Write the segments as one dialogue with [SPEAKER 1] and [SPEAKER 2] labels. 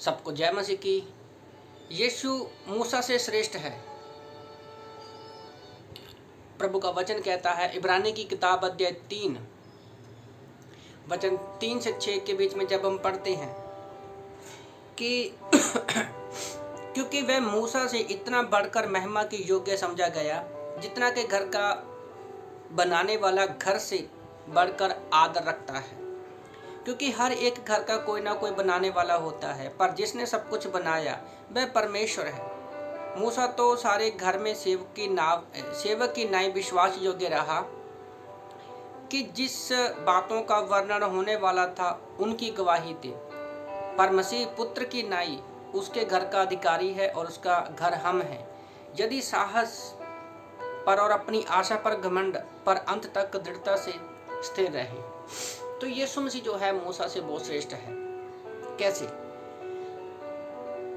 [SPEAKER 1] सबको जय मसीह की। यीशु मूसा से श्रेष्ठ है। प्रभु का वचन कहता है इब्रानी की किताब अध्याय 3 वचन 3 से 6 के बीच में जब हम पढ़ते हैं कि क्योंकि वह मूसा से इतना बढ़कर महिमा की योग्य समझा गया जितना के घर का बनाने वाला घर से बढ़कर आदर रखता है। क्योंकि हर एक घर का कोई ना कोई बनाने वाला होता है, पर जिसने सब कुछ बनाया वह परमेश्वर है। मूसा तो सारे घर में सेवक की नाई विश्वास योग्य रहा कि जिस बातों का वर्णन होने वाला था उनकी गवाही दे। पर मसीह पुत्र की नाई उसके घर का अधिकारी है और उसका घर हम हैं। यदि साहस पर और अपनी आशा पर घमंड पर अंत तक दृढ़ता से स्थिर रहे तो यीशु मसीह जो है मूसा से बहुत श्रेष्ठ है। कैसे?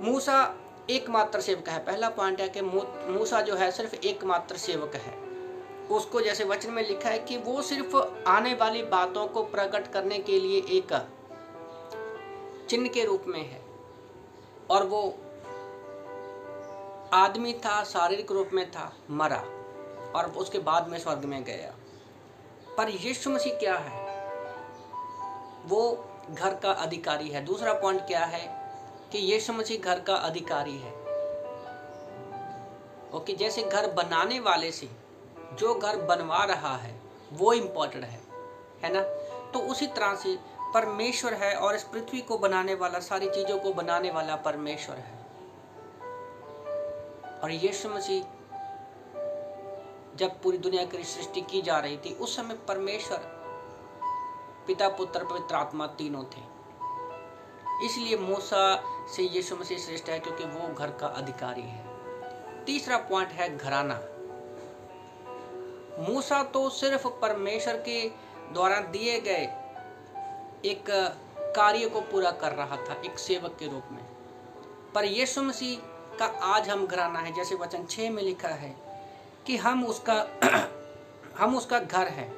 [SPEAKER 1] मूसा एकमात्र सेवक है। पहला पॉइंट है कि मूसा जो है सिर्फ एकमात्र सेवक है। उसको जैसे वचन में लिखा है कि वो सिर्फ आने वाली बातों को प्रकट करने के लिए एक चिन्ह के रूप में है, और वो आदमी था, शारीरिक रूप में था, मरा और उसके बाद में स्वर्ग में गया। पर यीशु मसीह क्या है? वो घर का अधिकारी है। दूसरा पॉइंट क्या है कि यीशु मसीह घर का अधिकारी है। ओके, जैसे घर बनाने वाले से जो घर बनवा रहा है वो इम्पोर्टेंट है ना? तो उसी तरह से परमेश्वर है और इस पृथ्वी को बनाने वाला, सारी चीजों को बनाने वाला परमेश्वर है। और यीशु मसीह जब पूरी दुनिया की सृष्टि की जा रही थी उस समय परमेश्वर, पिता, पुत्र, पवित्र आत्मा तीनों थे। इसलिए मूसा से यीशु मसीह श्रेष्ठ है क्योंकि वो घर का अधिकारी है। तीसरा पॉइंट है घराना। मूसा तो सिर्फ परमेश्वर के द्वारा दिए गए एक कार्य को पूरा कर रहा था एक सेवक के रूप में, पर यीशु मसीह का आज हम घराना है। जैसे वचन 6 में लिखा है कि हम उसका घर है,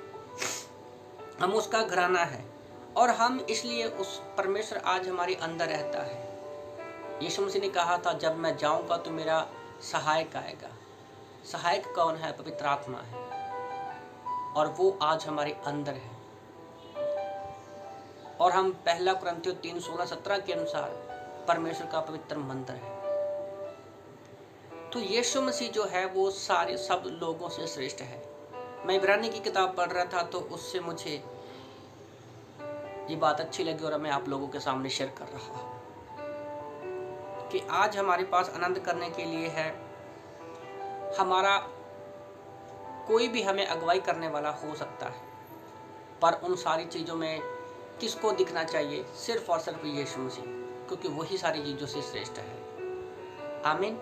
[SPEAKER 1] हम उसका घराना है, और हम इसलिए उस परमेश्वर आज हमारे अंदर रहता है। यीशु मसीह ने कहा था जब मैं जाऊंगा तो मेरा सहायक आएगा। सहायक कौन है? पवित्र आत्मा है, और वो आज हमारे अंदर है। और हम 1 कुरिन्थियों 3:16-17 के अनुसार परमेश्वर का पवित्र मंदिर है। तो यीशु मसीह जो है वो सारे सब लोगों से श्रेष्ठ है। मैं इब्रानी की किताब पढ़ रहा था तो उससे मुझे ये बात अच्छी लगी और मैं आप लोगों के सामने शेयर कर रहा हूँ कि आज हमारे पास आनंद करने के लिए है। हमारा कोई भी हमें अगुवाई करने वाला हो सकता है, पर उन सारी चीज़ों में किसको दिखना चाहिए? सिर्फ और सिर्फ यीशु मसीह, क्योंकि वही सारी चीज़ों से श्रेष्ठ है। आमीन।